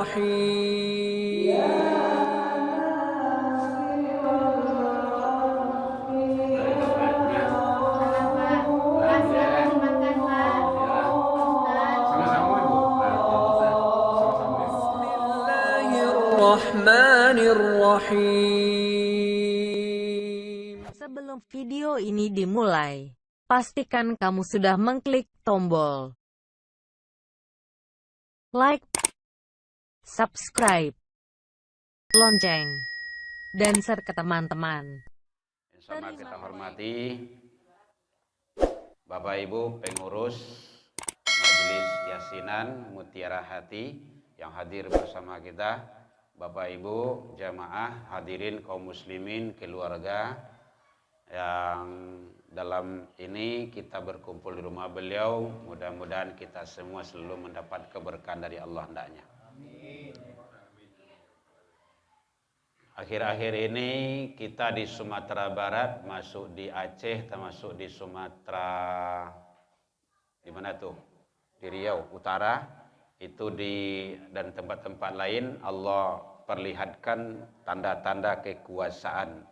الرحيم. Bismillahirrahmanirrahim. Sebelum video ini dimulai, pastikan kamu sudah mengklik tombol like, subscribe, lonceng, dan share ke teman-teman. Sama kita hormati Bapak Ibu pengurus Majelis Yasinan Mutiara Hati yang hadir bersama kita, Bapak Ibu jamaah hadirin kaum muslimin keluarga yang dalam ini kita berkumpul di rumah beliau. Mudah-mudahan kita semua selalu mendapat keberkahan dari Allah hendaknya. Akhir-akhir ini kita di Sumatera Barat, masuk di Aceh, termasuk di Sumatera, di mana tuh? Di Riau Utara, itu dan tempat-tempat lain Allah perlihatkan tanda-tanda kekuasaan.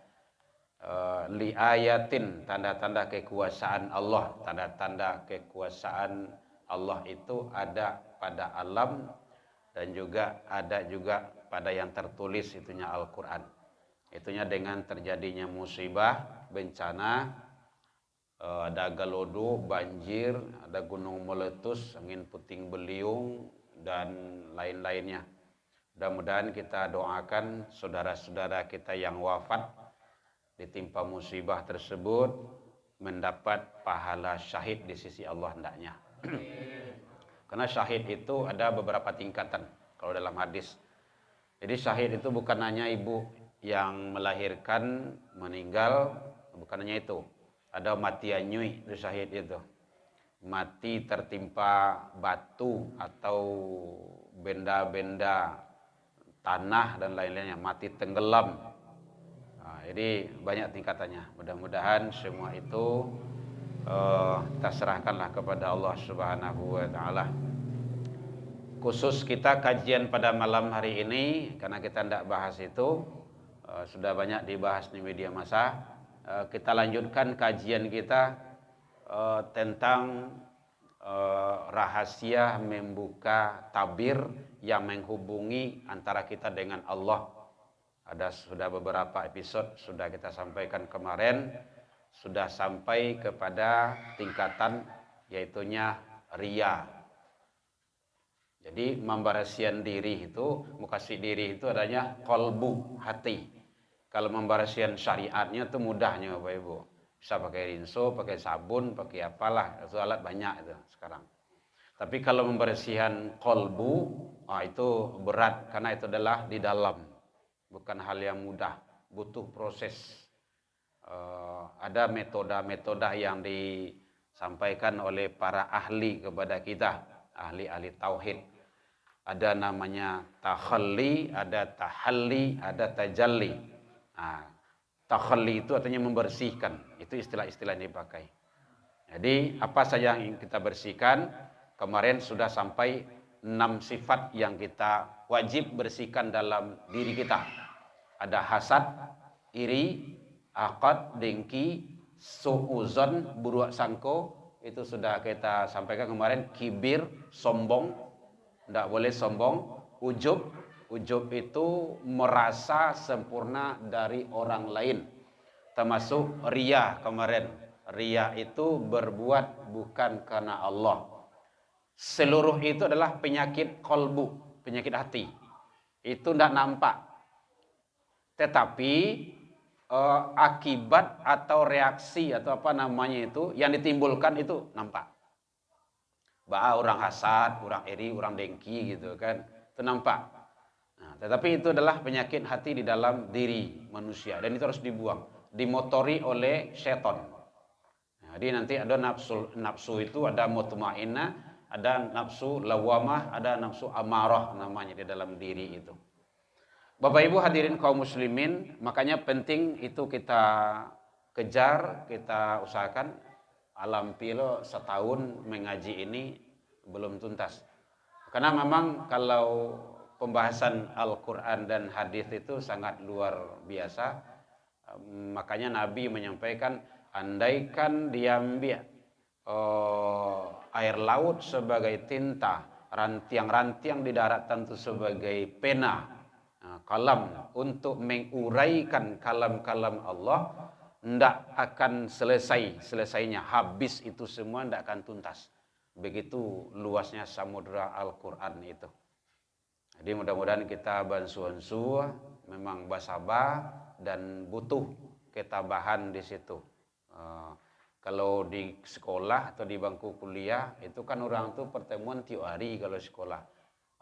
Li ayatin, tanda-tanda kekuasaan Allah. Tanda-tanda kekuasaan Allah itu ada pada alam dan juga ada pada yang tertulis, itunya Al-Quran. Itunya dengan terjadinya musibah, bencana, ada gelodo, banjir, ada gunung meletus, angin puting beliung, dan lain-lainnya. Mudah-mudahan kita doakan saudara-saudara kita yang wafat ditimpa musibah tersebut mendapat pahala syahid di sisi Allah hendaknya. Karena syahid itu ada beberapa tingkatan kalau dalam hadis. Jadi syahid itu bukan hanya ibu yang melahirkan meninggal, bukan hanya itu. Ada mati anyui itu syahid itu. Mati tertimpa batu atau benda-benda tanah dan lain-lainnya, mati tenggelam. Nah, jadi banyak tingkatannya. Mudah-mudahan semua itu kita serahkanlah kepada Allah Subhanahu wa taala. Khusus kita kajian pada malam hari ini, karena kita tidak bahas itu, sudah banyak dibahas di media massa. Kita lanjutkan kajian kita tentang rahasia membuka tabir yang menghubungi antara kita dengan Allah. Sudah beberapa episode sudah kita sampaikan kemarin, sudah sampai kepada tingkatan yaitunya riya. Jadi membarasian diri itu, mukasih diri itu adanya kolbu, hati. Kalau membarasian syariatnya itu mudahnya Bapak Ibu. Bisa pakai rinso, pakai sabun, pakai apalah, itu alat banyak itu sekarang. Tapi kalau membarasian kolbu, itu berat karena itu adalah di dalam. Bukan hal yang mudah, butuh proses. Ada metode-metode yang disampaikan oleh para ahli kepada kita, ahli-ahli tauhid. Ada namanya takhalli, ada tahalli, ada tajalli. Nah, takhalli itu artinya membersihkan. Itu istilah-istilah yang dipakai. Jadi apa saja yang kita bersihkan? Kemarin sudah sampai 6 sifat yang kita wajib bersihkan dalam diri kita. Ada hasad, iri, aqad, dengki, su'uzon, buruk sangko. Itu sudah kita sampaikan kemarin. Kibir, sombong. Tidak boleh sombong. Ujub itu merasa sempurna dari orang lain. Termasuk riya kemarin. Riya itu berbuat bukan karena Allah. Seluruh itu adalah penyakit kolbu, penyakit hati. Itu tidak nampak. Tetapi akibat atau reaksi atau apa namanya itu yang ditimbulkan itu nampak. Orang hasad, orang iri, orang dengki gitu kan, itu nampak. Nah, tetapi itu adalah penyakit hati di dalam diri manusia dan itu harus dibuang, dimotori oleh setan. Nah, jadi nanti ada nafsu itu ada mutmainnah, ada nafsu lawamah, ada nafsu amarah namanya di dalam diri itu. Bapak Ibu hadirin kaum muslimin, makanya penting itu kita kejar, kita usahakan. Alam pilo setahun mengaji ini belum tuntas. Karena memang kalau pembahasan Al-Quran dan hadis itu sangat luar biasa. Makanya Nabi menyampaikan, andaikan diambil air laut sebagai tinta, rantiang-rantiang di daratan itu sebagai pena, kalam untuk menguraikan kalam-kalam Allah, ndak akan selesainya, habis itu semua, ndak akan tuntas. Begitu luasnya samudra Al-Quran itu. Jadi mudah-mudahan kita bansu-bansu, memang basabah dan butuh ketabahan di situ. Kalau di sekolah atau di bangku kuliah itu kan orang tuh pertemuan tiap hari kalau sekolah.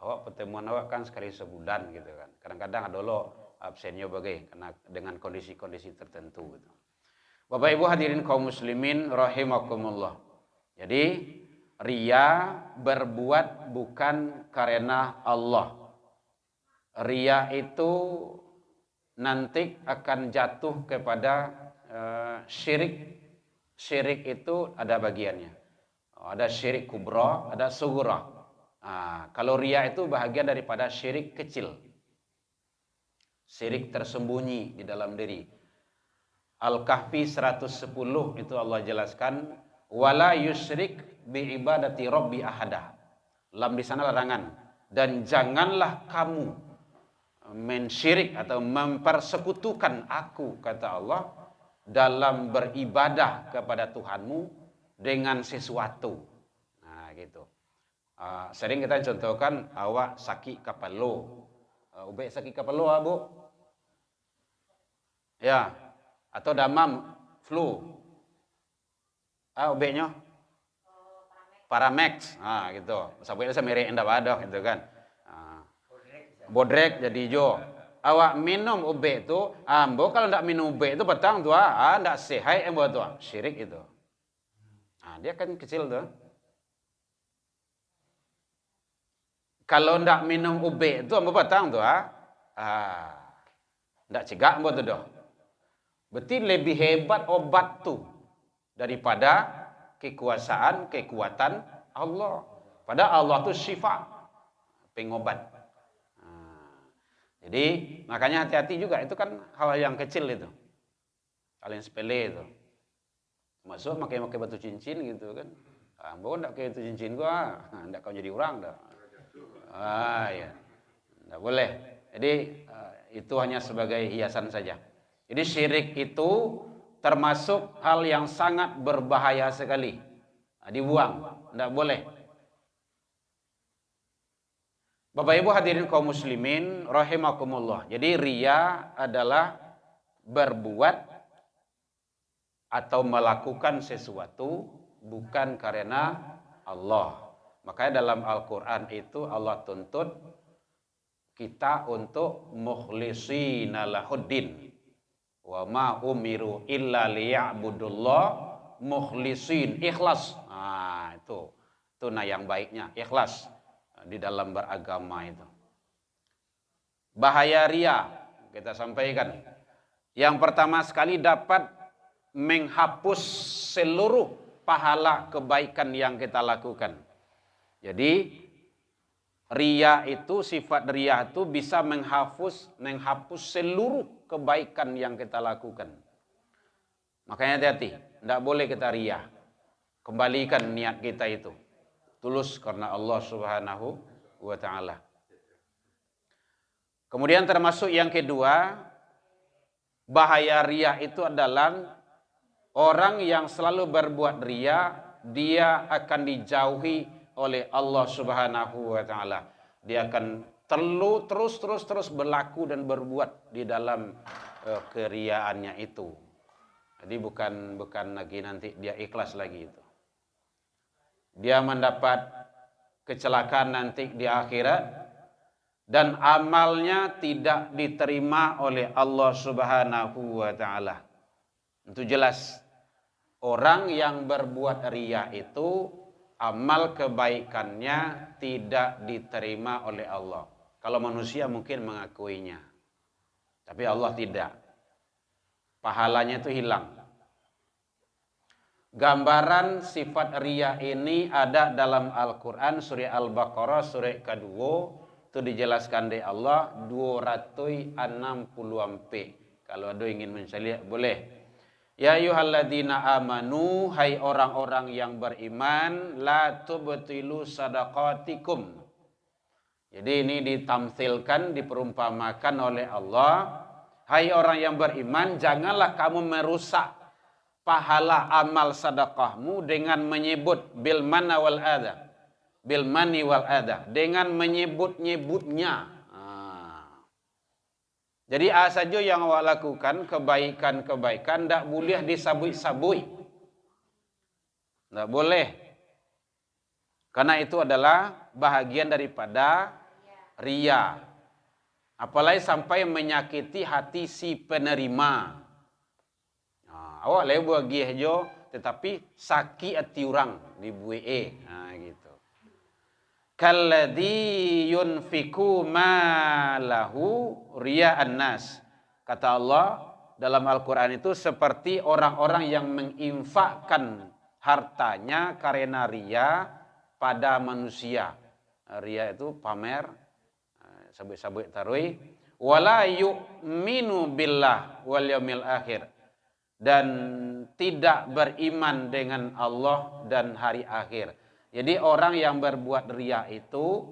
Pertemuan awak kan sekali sebulan gitu kan. Kadang-kadang ada lo absennya bagai karena dengan kondisi-kondisi tertentu gitu. Bapak Ibu hadirin kaum muslimin rahimakumullah. Jadi ria berbuat bukan karena Allah. Ria itu nanti akan jatuh kepada syirik. Syirik itu ada bagiannya. Ada syirik kubra, ada sughra. Kalau ria itu bahagian daripada syirik kecil. Syirik tersembunyi di dalam diri. Al-Kahfi 110 itu Allah jelaskan, wala yusyrik bi ibadati rabbi ahada. Lam di sana larangan, dan janganlah kamu mensyirik atau mempersekutukan aku, kata Allah, dalam beribadah kepada Tuhanmu dengan sesuatu. Nah gitu. Sering kita contohkan, awak sakit kepala. Ubek sakit kepala, Bu? Ya. Atau damam, flu. Ubeknya? Paramex. Gitu. Sampai saya merek enggak ada gitu kan. Bodrek jadi hijau. Awak minum ubek itu, ambo kalau ndak minum ubek itu petang tuh, ndak sehat embo tuh, syirik itu. Dia kan kecil tuh. Kalau ndak minum ubek itu ambo petang tuh, ndak cegah ambo tuh doh. Berarti lebih hebat obat tuh daripada kekuatan Allah. Padahal Allah tuh syifa, pengobat. Jadi makanya hati-hati juga, itu kan hal yang kecil itu, hal yang sepele itu. Masuk pakai batu cincin gitu kan, ambo ndak kayak batu cincin gua, ndak kau jadi orang dah. Ya, ndak boleh. Jadi itu hanya sebagai hiasan saja. Jadi syirik itu termasuk hal yang sangat berbahaya sekali, dibuang, ndak boleh. Bapak Ibu hadirin kaum muslimin rahimakumullah. Jadi ria adalah berbuat atau melakukan sesuatu bukan karena Allah. Makanya dalam Al-Quran itu Allah tuntut kita untuk mukhlishina lahuddin. Wa ma umiru illa liya'budullah mukhlisin, ikhlas. Itu yang baiknya, ikhlas di dalam beragama itu. Bahaya ria kita sampaikan. Yang pertama sekali dapat menghapus seluruh pahala kebaikan yang kita lakukan. Jadi ria itu, sifat ria itu bisa menghapus seluruh kebaikan yang kita lakukan. Makanya hati-hati, tidak boleh kita ria. Kembalikan niat kita itu tulus karena Allah Subhanahu wa ta'ala. Kemudian termasuk yang kedua, bahaya ria itu adalah orang yang selalu berbuat ria, dia akan dijauhi oleh Allah Subhanahu wa ta'ala. Dia akan terus berlaku dan berbuat di dalam keriaannya itu. Jadi bukan lagi nanti dia ikhlas lagi itu. Dia mendapat kecelakaan nanti di akhirat dan amalnya tidak diterima oleh Allah Subhanahu wa ta'ala. Itu jelas. Orang yang berbuat riya itu amal kebaikannya tidak diterima oleh Allah. Kalau manusia mungkin mengakuinya, tapi Allah tidak. Pahalanya itu hilang. Gambaran sifat riya ini ada dalam Al-Quran, surah Al-Baqarah, surah kedua, itu dijelaskan dari Allah 260 ampe. Kalau ada ingin mencari boleh. Ya ayyuhalladzina amanu, hai orang-orang yang beriman, la tubtilu sadaqatikum. Jadi ini ditamsilkan, diperumpamakan oleh Allah. Hai orang yang beriman, janganlah kamu merusak pahala amal sedekahmu dengan menyebut bil manna wal adha. Bil mani wal adha, dengan menyebut-nyebutnya. Jadi saja yang awak lakukan kebaikan-kebaikan tidak boleh disabui-sabui. Tidak boleh. Karena itu adalah bahagian daripada ria. Apalagi sampai menyakiti hati si penerima. Awak lebar gih jo, tetapi sakit hati orang dibuai. Gitu. Kalladzi yunfiku malahu riya'an nas. Kata Allah dalam Al-Quran itu seperti orang-orang yang menginfakkan hartanya karena ria pada manusia. Ria itu pamer, sabuk-sabuk tarui. Wala yu'minu billah wal yaumil akhir. Dan tidak beriman dengan Allah dan hari akhir. Jadi orang yang berbuat riya itu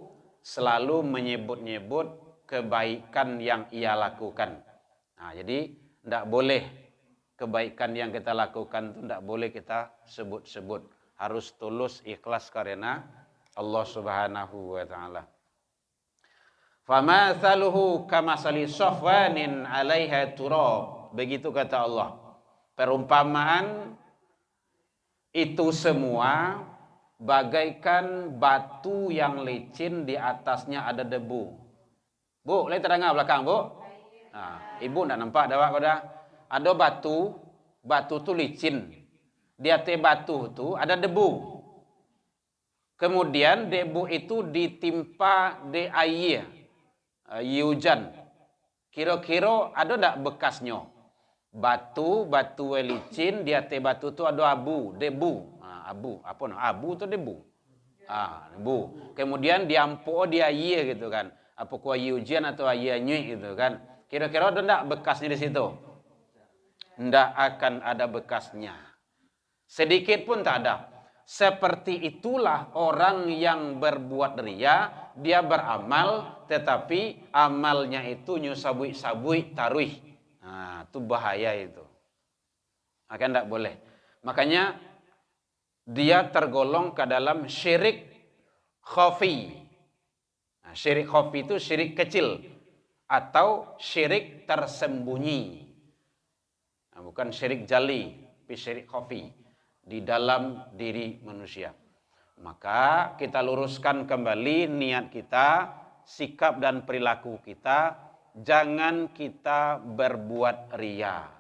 selalu menyebut-nyebut kebaikan yang ia lakukan. Jadi tidak boleh kebaikan yang kita lakukan itu tidak boleh kita sebut-sebut. Harus tulus ikhlas karena Allah Subhanahu wa taala. Famathaluhu kamasali safwanin 'alaiha turab. Begitu kata Allah. Perumpamaan itu semua bagaikan batu yang licin di atasnya ada debu. Bu, lihat terangah belakang, Bu. Ibu tidak nampak dah pada. Ada batu tu licin. Di atas batu tu ada debu. Kemudian debu itu ditimpa di air hujan. Kira-kira ada tak bekasnya? Batu licin, di atas batu tu ada debu. Abu, apa no? Abu tu debu. Debu. Kemudian diampu di air gitu kan. Apa kuah hujan atau air nyui gitu kan. Kira-kira ada tak bekasnya di situ? Tidak akan ada bekasnya. Sedikit pun tak ada. Seperti itulah orang yang berbuat riya, dia beramal tetapi amalnya itu nyusabui-sabui taruih. Itu bahaya itu. Akan tidak boleh. Makanya dia tergolong ke dalam syirik khafi. Syirik khafi itu syirik kecil atau syirik tersembunyi. Bukan syirik jali, tapi syirik khafi di dalam diri manusia. Maka kita luruskan kembali niat kita, sikap dan perilaku kita. Jangan kita berbuat riya.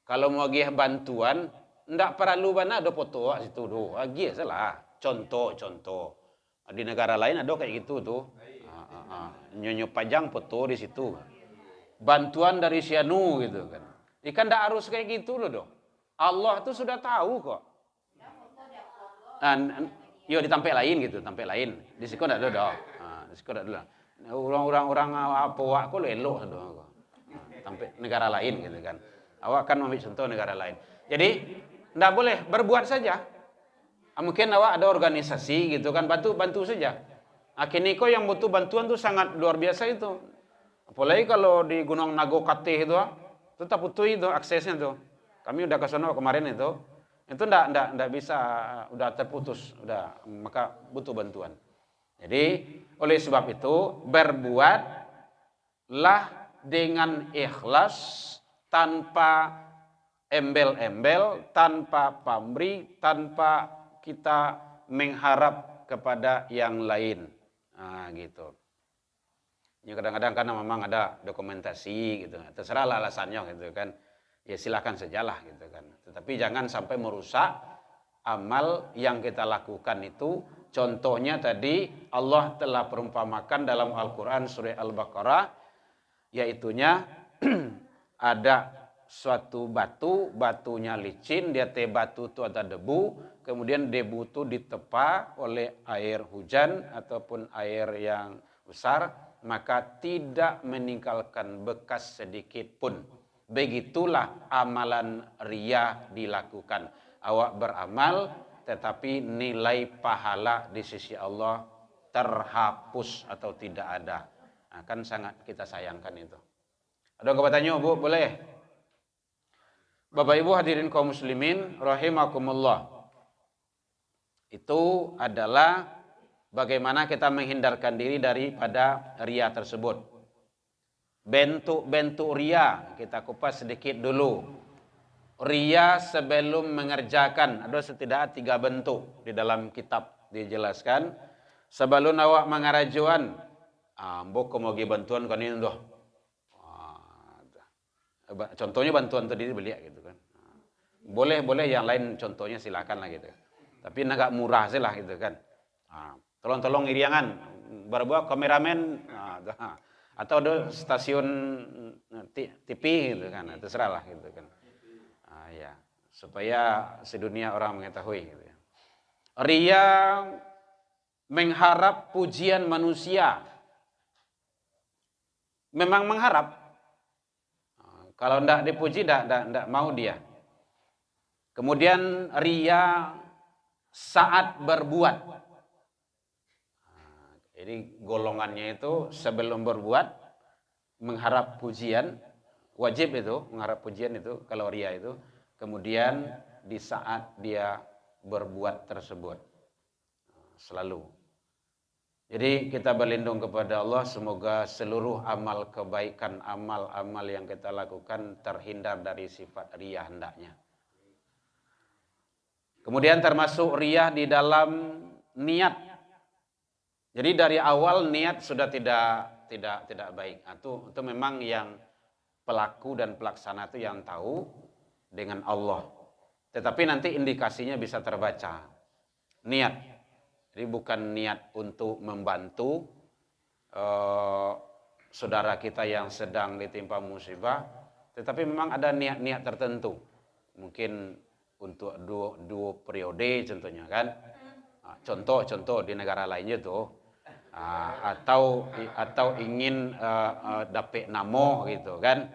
Kalau mau gih bantuan, ndak perlu mana ada foto situ do. Gih salah. Contoh. Di negara lain ada kayak gitu tuh. Nyonyo pajang foto di situ. Bantuan dari Sianu gitu kan. Ikan ndak harus kayak gitu loh do. Allah tuh sudah tahu kok. Yo ditampil lain gitu, tampil lain. Di situ ndak ada do. Di situ ndak ada. Orang-orang apa wak kok elok do. Tampil negara lain gitu kan. Awak kan ambil contoh negara lain. Jadi tidak boleh berbuat saja. Mungkin awak ada organisasi gitu kan, bantu saja. Kini kok yang butuh bantuan tuh sangat luar biasa itu. Apalagi kalau di Gunung Nago Katih itu, tetap butuh itu aksesnya tuh. Kami udah ke sana kemarin itu ndak bisa, udah terputus, maka butuh bantuan. Jadi oleh sebab itu berbuatlah dengan ikhlas, tanpa embel-embel, tanpa pamrih, tanpa kita mengharap kepada yang lain. Gitu. Ya kadang-kadang karena memang ada dokumentasi gitu. Terserahlah alasannya gitu kan. Ya silakan sajalah gitu kan. Tetapi jangan sampai merusak amal yang kita lakukan itu. Contohnya tadi Allah telah perumpamakan dalam Al-Quran surah Al-Baqarah, yaitunya ada suatu batunya licin, di atas batu itu ada debu, kemudian debu itu ditepa oleh air hujan ataupun air yang besar, maka tidak meninggalkan bekas sedikit pun. Begitulah amalan riya dilakukan. Awak beramal, tetapi nilai pahala di sisi Allah terhapus atau tidak ada. Nah, kan sangat kita sayangkan itu. Ada yang bertanya, Bu? Boleh? Bapak Ibu hadirin kaum muslimin rahimakumullah. Itu adalah bagaimana kita menghindarkan diri daripada riya tersebut. Bentuk-bentuk riya kita kupas sedikit dulu. Riya sebelum mengerjakan ada setidaknya 3 bentuk di dalam kitab dijelaskan. Sebelum awak mengarajuan, mbok mau bantuan kan ini doh. Contohnya bantuan tadi beli gitu kan. Boleh yang lain contohnya silakan lah gitu. Tapi agak murah sih lah gitu kan. Tolong iriangan, berbuat kameramen, atau ada stasiun TV gitu kan, terserah lah gitu kan. Ya, supaya sedunia orang mengetahui gitu ya. Riya mengharap pujian manusia. Memang mengharap. Kalau tidak dipuji, tidak mau dia. Kemudian riya saat berbuat. Jadi golongannya itu sebelum berbuat mengharap pujian, wajib itu mengharap pujian itu kalau riya itu. Kemudian di saat dia berbuat tersebut selalu. Jadi kita berlindung kepada Allah, semoga seluruh amal kebaikan, amal-amal yang kita lakukan terhindar dari sifat riya hendaknya. Kemudian termasuk riya di dalam niat. Jadi dari awal niat sudah tidak baik. Itu memang yang pelaku dan pelaksana itu yang tahu dengan Allah. Tetapi nanti indikasinya bisa terbaca. Niat. Jadi bukan niat untuk membantu saudara kita yang sedang ditimpa musibah, tetapi memang ada niat-niat tertentu. Mungkin untuk dua periode contohnya kan. Contoh di negara lainnya tuh. Atau ingin dapat namo gitu kan.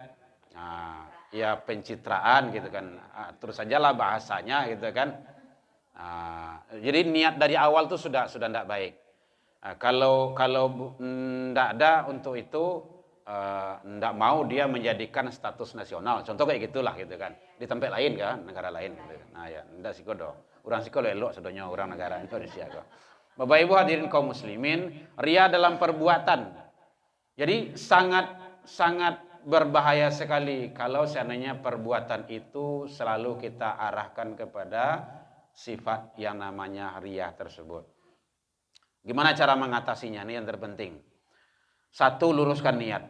Ya pencitraan gitu kan, terus sajalah bahasanya gitu kan. Jadi niat dari awal tuh sudah tidak baik. Kalau tidak ada untuk itu, tidak mau dia menjadikan status nasional, contoh kayak gitulah gitu kan, di tempat lain kan, negara lain gitu kan. Nah ya tidak sih kodo, orang sih elok sedonya orang negara Indonesia kok. Bapak Ibu hadirin kaum muslimin, riya dalam perbuatan. Jadi sangat berbahaya sekali kalau seandainya perbuatan itu selalu kita arahkan kepada sifat yang namanya riya tersebut. Gimana cara mengatasinya? Ini yang terpenting. 1, luruskan niat.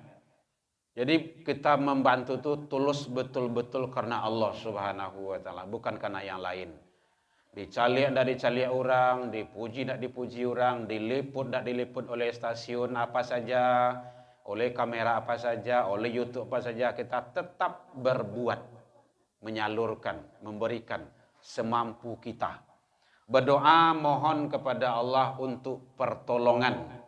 Jadi kita membantu itu tulus betul-betul karena Allah Subhanahu wa taala, bukan karena yang lain. Dicaliak tidak dicaliak orang, dipuji tidak dipuji orang, diliput tidak diliput oleh stasiun apa saja, oleh kamera apa saja, oleh YouTube apa saja, kita tetap berbuat, menyalurkan, memberikan semampu kita. Berdoa mohon kepada Allah untuk pertolongan.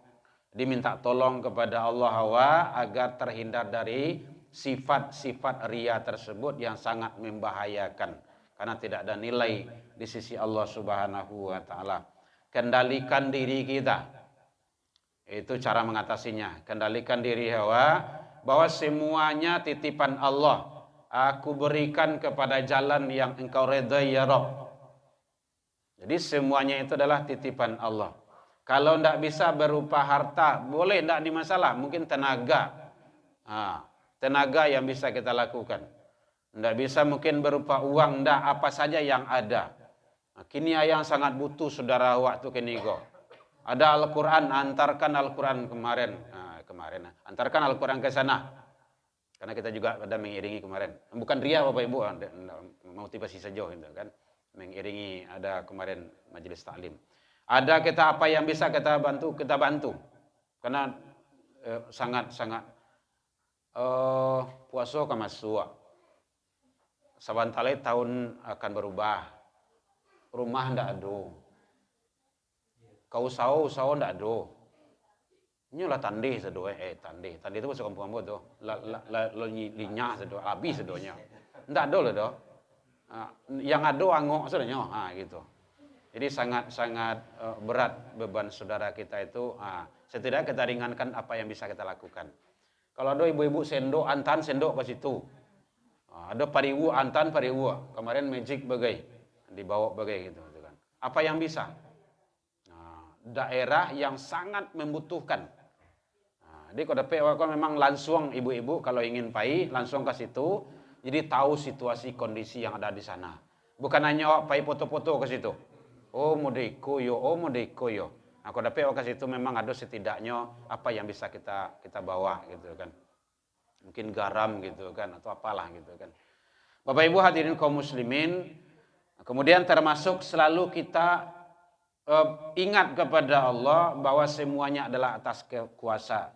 Diminta tolong kepada Allah agar terhindar dari sifat-sifat riya tersebut yang sangat membahayakan. Karena tidak ada nilai di sisi Allah Subhanahu wa taala. Kendalikan diri kita. Itu cara mengatasinya. Kendalikan diri bahwa semuanya titipan Allah. Aku berikan kepada jalan yang engkau redai ya Rabb. Jadi semuanya itu adalah titipan Allah. Kalau tidak bisa berupa harta, boleh tidak dimasalah. Mungkin tenaga. Tenaga yang bisa kita lakukan. Tidak bisa mungkin berupa uang, tidak, apa saja yang ada. Kini yang sangat butuh saudara waktu kini kok. Ada Al-Quran, antarkan Al-Quran kemarin. Antarkan Al-Quran ke sana. Karena kita juga ada mengiringi kemarin. Bukan riya Bapak Ibu, motivasi saja gitu kan. Mengiringi ada kemarin majelis taklim. Ada kita apa yang bisa kita bantu. Karena sangat puasa kamasua. Sabantalai tahun akan berubah. Rumah ndak ada. Kau usaha ndak ada. Nyolah tandih sedo tandih itu masuk kampung ambo tuh. Lo linyah sedo, habis sedonya. Ndak ada loh do. Yang ada angok sedonya, gitu. Jadi sangat berat beban saudara kita itu. Setidaknya kita ringankan apa yang bisa kita lakukan. Kalau ada ibu-ibu sendok, antan sendok ke situ. Ada pariwu, antan pariwu. Kemarin magic bagai, dibawa bagai gitu kan. Apa yang bisa? Daerah yang sangat membutuhkan. Jadi kalau memang langsung ibu-ibu kalau ingin pai langsung ke situ. Jadi tahu situasi kondisi yang ada di sana. Bukan hanya pai foto-foto ke situ. Oh modeko yo. Aku dapat ke situ memang ada setidaknya apa yang bisa kita bawa gitu kan. Mungkin garam gitu kan atau apalah gitu kan. Bapak Ibu hadirin kaum muslimin, kemudian termasuk selalu kita ingat kepada Allah bahwa semuanya adalah atas kuasa.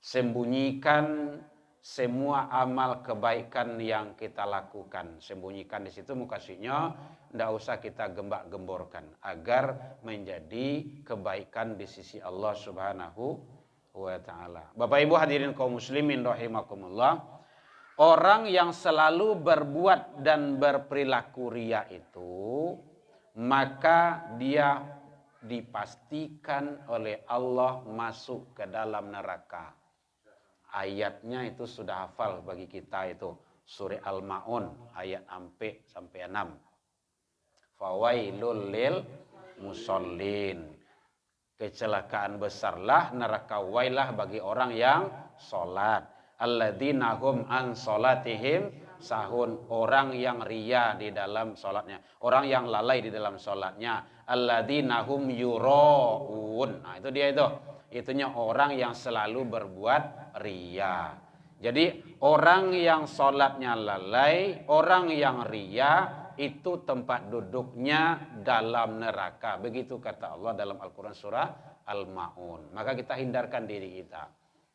Sembunyikan semua amal kebaikan yang kita lakukan. Sembunyikan di situ mukasinya, tidak usah kita gembak-gemborkan agar menjadi kebaikan di sisi Allah Subhanahu wa taala. Bapak Ibu hadirin kaum muslimin rahimakumullah, orang yang selalu berbuat dan berperilaku riya itu, maka dia dipastikan oleh Allah masuk ke dalam neraka. Ayatnya itu sudah hafal bagi kita itu. Surah Al-Ma'un ayat 4 sampai 6. Fawailul lil musallin. Kecelakaan besarlah, neraka wailah bagi orang yang salat. Alladzina hum an salatihim sahun, orang yang ria di dalam salatnya, orang yang lalai di dalam salatnya. Alladzina hum yuraun. Itu dia itu. Itunya orang yang selalu berbuat ria. Jadi orang yang sholatnya lalai, orang yang ria, itu tempat duduknya dalam neraka. Begitu kata Allah dalam Al-Quran surah Al-Ma'un. Maka kita hindarkan diri kita.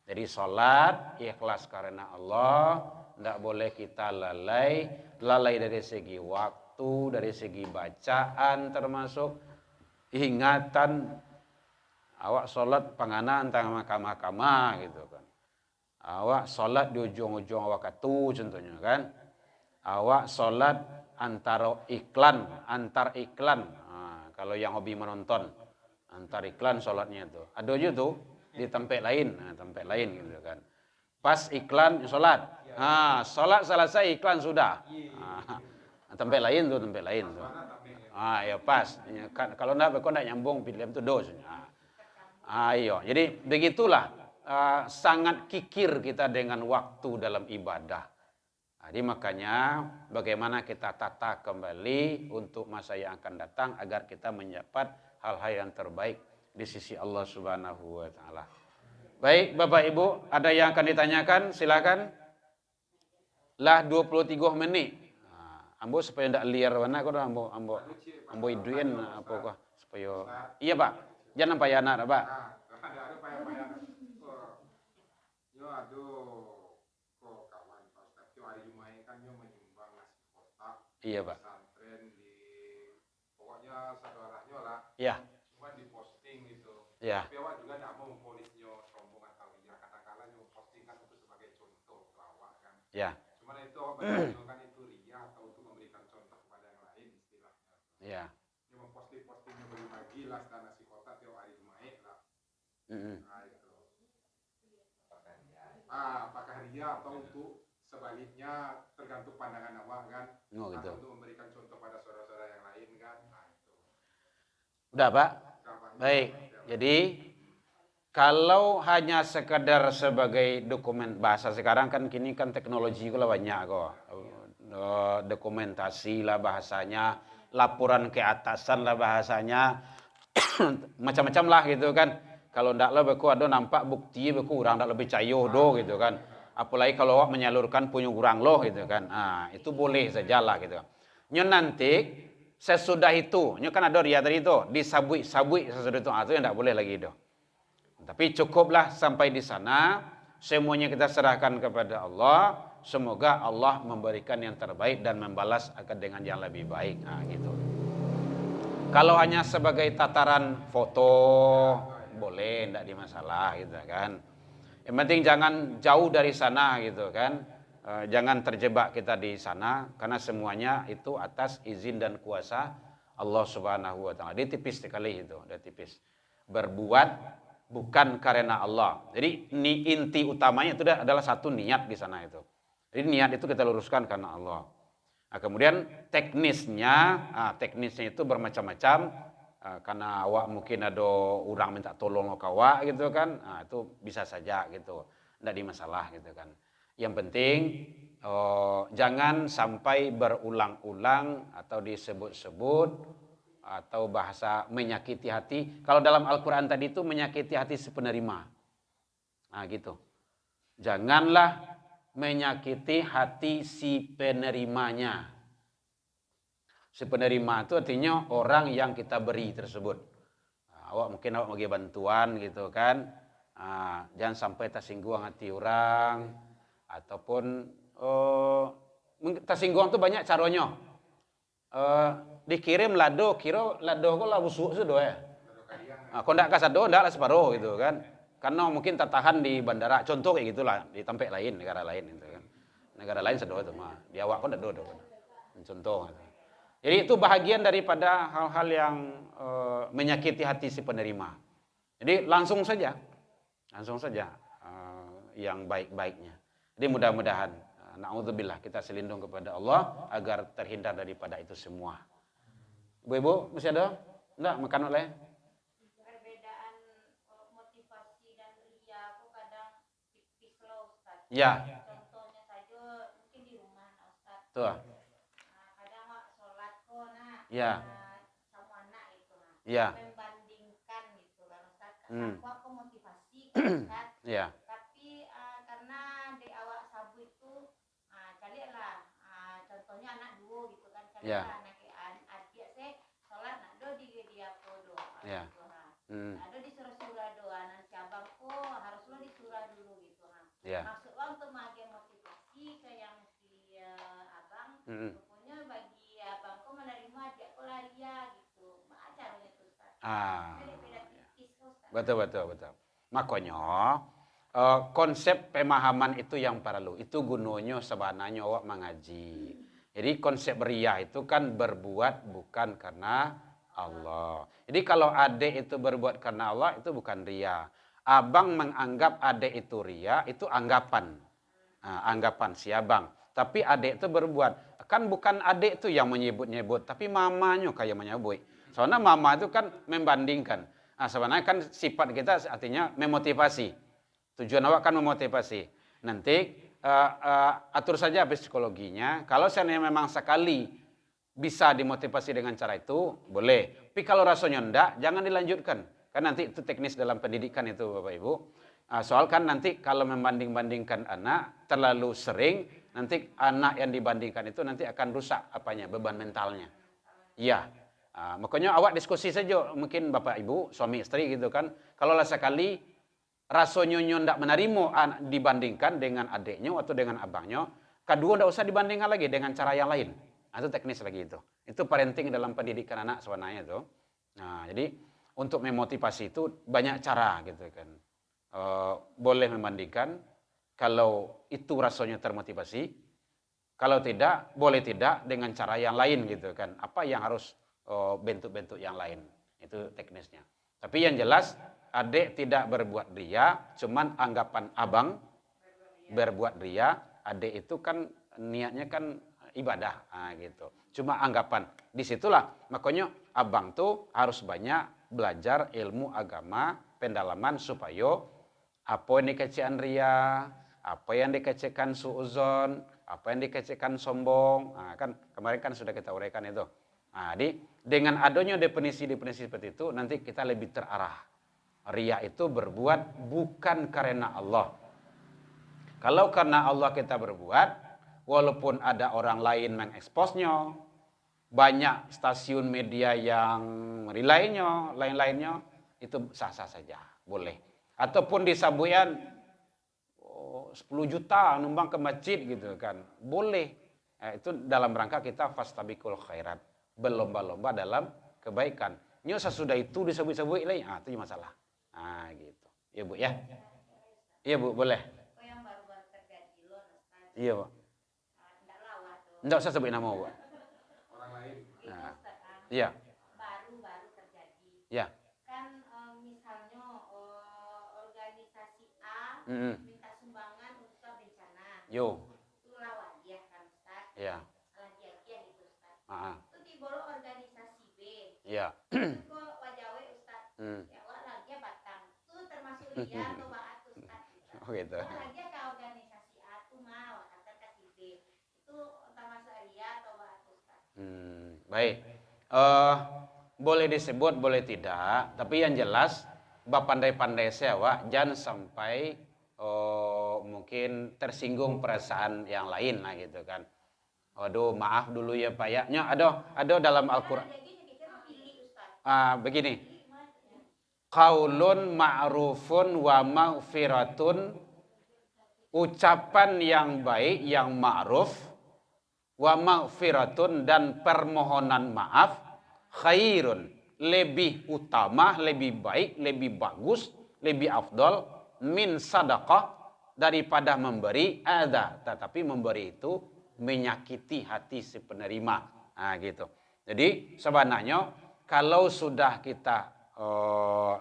Jadi sholat ikhlas karena Allah. Tidak boleh kita lalai. Lalai dari segi waktu, dari segi bacaan termasuk ingatan. Awak sholat pangana antara mahkamah gitu kan. Awak sholat di ujung-ujung waktu contohnya kan. Awak sholat antar iklan. Kalau yang hobi menonton, antar iklan sholatnya itu. Ada juga tuh di tempat lain gitu kan. Pas iklan sholat. Sholat selesai iklan sudah. Tempat lain tuh. Ya pas. Kalau enggak nyambung film itu dosanya. Ayo, jadi begitulah sangat kikir kita dengan waktu dalam ibadah. Jadi makanya bagaimana kita tata kembali untuk masa yang akan datang agar kita mendapat hal-hal yang terbaik di sisi Allah Subhanahu wa taala. Baik, Bapak Ibu, ada yang akan ditanyakan? Silakan. Lah 23 menit. Ambo supaya ndak liar mana kok ambo iduin apa kok supaya iya, Pak. Jangan payah anak, Pak. Ada payah-payah. Yo aduh, kok kawan Pak Ustaz, yo hari Jumat kan yo menyumbang nasi kotak. Iya, Pak. Pesantren di pokoknya saudaranya lah. Iya. Cuma di posting gitu. Iya. Tapi awak juga tidak mau polisnya sombong atau iya, katakanlah yo posting kan itu sebagai contoh pelawak kan. Iya. Cuma itu awak bertanya kan itu ria atau untuk memberikan contoh kepada yang lain istilahnya. Iya. Yo memposting-postingnya bagi lah nasi kotak tiap hari Jumat lah. Nah, itu. Apakah ria atau untuk sebaliknya tergantung pandangan awak kan? Oh, gitu. Atau untuk memberikan contoh pada saudara-saudara yang lain kan? Nah, itu. Udah, Pak? Baik. Jadi kalau hanya sekedar sebagai dokumen bahasa sekarang kan kini kan teknologi juga banyak kok. Dokumentasi lah bahasanya, laporan ke atasan lah bahasanya, macam-macam lah gitu kan. Kalau ndak lah beku ada nampak bukti beku orang ndak lebih cayo do gitu kan. Apalagi kalau awak menyalurkan punya kurang loh gitu kan. Itu boleh sajalah gitu. Nyo nanti sesudah itu, nyo kan ada ria tadi itu, disabui sesudah itu, itu yang ndak boleh lagi do. Tapi cukuplah sampai di sana, semuanya kita serahkan kepada Allah. Semoga Allah memberikan yang terbaik dan membalas akan dengan yang lebih baik. Gitu. Kalau hanya sebagai tataran foto, boleh, tidak di masalah gitu kan. Yang penting jangan jauh dari sana gitu kan. Jangan terjebak kita di sana karena semuanya itu atas izin dan kuasa Allah Subhanahu wa taala. Dia tipis sekali itu, dia tipis. Berbuat bukan karena Allah. Jadi inti utamanya itu adalah satu niat di sana itu. Jadi niat itu kita luruskan karena Allah. Nah, kemudian teknisnya itu bermacam-macam. Karena awak mungkin ada orang minta tolong ke awak gitu kan, itu bisa saja gitu, tidak di masalah gitu kan. Yang penting jangan sampai berulang-ulang atau disebut-sebut atau bahasa menyakiti hati. Kalau dalam Al-Quran tadi itu menyakiti hati si penerima, nah gitu. Janganlah menyakiti hati si penerimanya. Si penerima itu artinya orang yang kita beri tersebut. Mungkin awak bagi bantuan gitu kan. Jangan sampai tersinggung hati orang. Ataupun tersinggung itu banyak caranya. Dikirim lado, kira lado kok lah busuk sudah ya. Kalau tidak kasado, tidak lah separuh gitu kan. Karena mungkin tertahan di bandara. Contoh kayak gitulah di tempat lain, negara lain gitu kan. Negara lain sedo itu mah. Di awak kok tidak do. Contoh gitu. Jadi itu bahagian daripada hal-hal yang menyakiti hati si penerima. Jadi langsung saja yang baik-baiknya. Jadi mudah-mudahan, na'udzubillah, kita selindung kepada Allah agar terhindar daripada itu semua. Ibu-ibu masih ada? Enggak, makan oleh? Perbedaan motivasi dan ria kok kadang tipis loh Ustaz. Ya. Contohnya saja mungkin di rumah Ustaz. Tuh. Ya. Sama anak itu ya. Membandingkan gitu kan Ustaz. Aku motivasi kan Ustaz. Ya. Tapi karena di awak sabu itu carilah contohnya anak dua gitu kan. Carilah anak adik saya sholat nak do di dia podo. Ya. Ada disuruh surah doa nanti abangku harus lo disurah dulu gitu Ya. Maksud lo untuk bagian motivasi ke yang si abang. Pokoknya bagi abangku menerima dia kolaria gitu. Caranya tuh Ustaz. Beda tipis Ustaz. Betul. Makanya konsep pemahaman itu yang perlu. Itu gunanya sebenarnya awak mengaji. Jadi konsep ria itu kan berbuat bukan karena Allah. Jadi kalau adik itu berbuat karena Allah itu bukan ria. Abang menganggap adik itu ria, itu anggapan. Anggapan si abang. Tapi adik itu berbuat. Kan bukan adik itu yang menyebut-nyebut, tapi mamanya kayak menyebut. Soalnya mama itu kan membandingkan. Sebenarnya kan sifat kita artinya memotivasi. Tujuan awak kan memotivasi. Nanti atur saja psikologinya. Kalau seandainya memang sekali bisa dimotivasi dengan cara itu, boleh. Tapi kalau rasanya enggak, jangan dilanjutkan. Kan nanti itu teknis dalam pendidikan itu Bapak Ibu. Soal kan nanti kalau membanding-bandingkan anak terlalu sering, nanti anak yang dibandingkan itu nanti akan rusak beban mentalnya. Iya. Makanya awak diskusi saja mungkin Bapak Ibu, suami istri gitu kan. Kalau lah sekali rasanya ndak menerima dibandingkan dengan adiknya atau dengan abangnya, kedua ndak usah dibandingkan lagi dengan cara yang lain. Itu teknis lagi itu. Itu parenting dalam pendidikan anak sebenarnya itu. Jadi untuk memotivasi itu banyak cara gitu kan. Boleh membandingkan kalau itu rasanya termotivasi, kalau tidak boleh tidak dengan cara yang lain gitu kan. Apa yang harus bentuk-bentuk yang lain, itu teknisnya. Tapi yang jelas adik tidak berbuat ria, cuman anggapan abang berbuat ria. Adik itu kan niatnya kan ibadah gitu. Cuma anggapan. Disitulah makanya abang tuh harus banyak belajar ilmu agama, pendalaman supaya apa yang dikecekan ria, apa yang dikecekan suuzon, apa yang dikecekan sombong. Kan kemarin kan sudah kita uraikan itu. Dengan adanya definisi-definisi seperti itu, nanti kita lebih terarah. Ria itu berbuat bukan karena Allah. Kalau karena Allah kita berbuat, walaupun ada orang lain mengeksposnya, banyak stasiun media yang merilainya, lain-lainnya, itu sah-sah saja, boleh. Ataupun di Sabuyan 10 juta numbang ke masjid gitu kan, boleh. Itu dalam rangka kita fastabiqul khairat, berlomba-lomba dalam kebaikan. Nyo sesudah itu disebut-sebut lain, itu masalah. Nah, gitu. Iya, Bu, ya. Iya, Bu, boleh. Kok yang baru-baru terjadi loh, Ustaz? Iya, Bu. Enggak lawa tuh. Enggak usah sebut nama, Bu. Orang lain. Nah. Ustaz, kan? Iya. Baru-baru terjadi. Iya. Kan misalnya organisasi A Mm-mm. minta sumbangan untuk bencana. Yo. Itu lawan dia kan, Ustaz. Iya. Salah dia gitu, Ustaz. Ah. Itu dibolo organisasi B. Iya. Itu kok wajawe, Ustaz. Hmm. Ya wah lagi batang. Itu termasuk dia atau baat, Ustaz. Oh, gitu. Wah lagi ke organisasi A tuh mah kata kasih B. Itu termasuk dia atau baat, Ustaz. Baik. Boleh disebut, boleh tidak. Tapi yang jelas, pandai-pandai sewa, jangan sampai mungkin tersinggung perasaan yang lain lah gitu kan. Aduh, maaf dulu ya Pak ya. Ada dalam Al-Qur'an. Begini. Qaulun ma'rufun wa maghfiratun, ucapan yang baik, yang ma'ruf, wa maghfiratun, dan permohonan maaf, khairun, lebih utama, lebih baik, lebih bagus, lebih afdol, min sadaqah, daripada memberi, tetapi memberi itu menyakiti hati si penerima. Nah, gitu. Jadi sebenarnya kalau sudah kita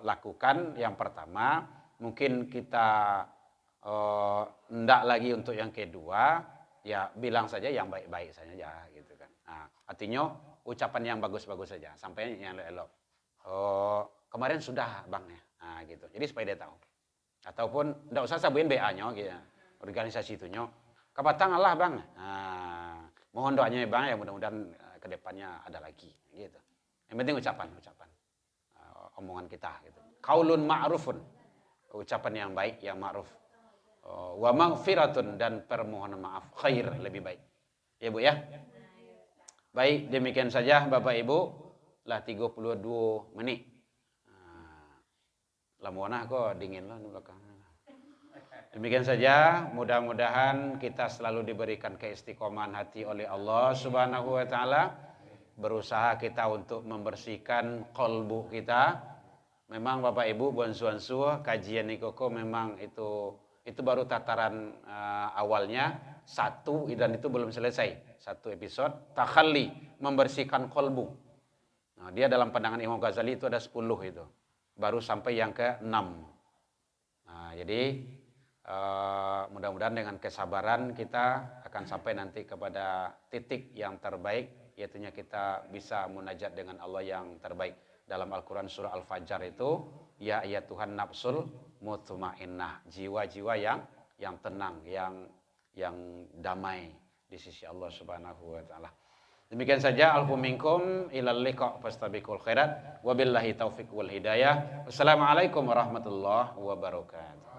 lakukan yang pertama, mungkin kita enggak lagi untuk yang kedua, ya bilang saja yang baik-baik saja gitu kan. Nah, artinya ucapan yang bagus-bagus saja, sampai yang elok. Kemarin sudah Bang ya. Nah, gitu. Jadi supaya dia tahu. Ataupun enggak usah sabuin BA-nya gitu. Organisasi itunya. Kebatang Allah Bang. Nah, mohon doanya ya Bang ya, mudah-mudahan ke depannya ada lagi gitu. Yang penting ucapan. Omongan kita gitu. Qaulun ma'rufun. Ucapan yang baik, yang ma'ruf. Wa maghfiratun, dan permohonan maaf, khair, lebih baik. Ya Bu ya. Baik, demikian saja Bapak Ibu. Lah 32 menit. Lamuana kok dingin lah di belakang. Demikian saja, mudah-mudahan kita selalu diberikan keistiqomahan hati oleh Allah Subhanahu wa taala. Berusaha kita untuk membersihkan kolbu kita. Memang Bapak Ibu, buan suan-suah, kajian Nikoko memang itu baru tataran awalnya, satu, dan itu belum selesai. Satu episode, takhalli, membersihkan kolbu. Nah, dia dalam pandangan Imam Ghazali itu ada 10 itu. Baru sampai yang ke-6. Nah, jadi mudah-mudahan dengan kesabaran kita akan sampai nanti kepada titik yang terbaik, yaitunya kita bisa munajat dengan Allah yang terbaik. Dalam Al-Quran surah Al-Fajr itu, ya Tuhan nafsul mutmainnah, jiwa-jiwa yang tenang, yang damai di sisi Allah Subhanahu wa taala. Demikian saja, alfu minkum ilal liqa fastabiqul khairat, wabillahi taufiq wal hidayah. Wassalamualaikum warahmatullahi wabarakatuh.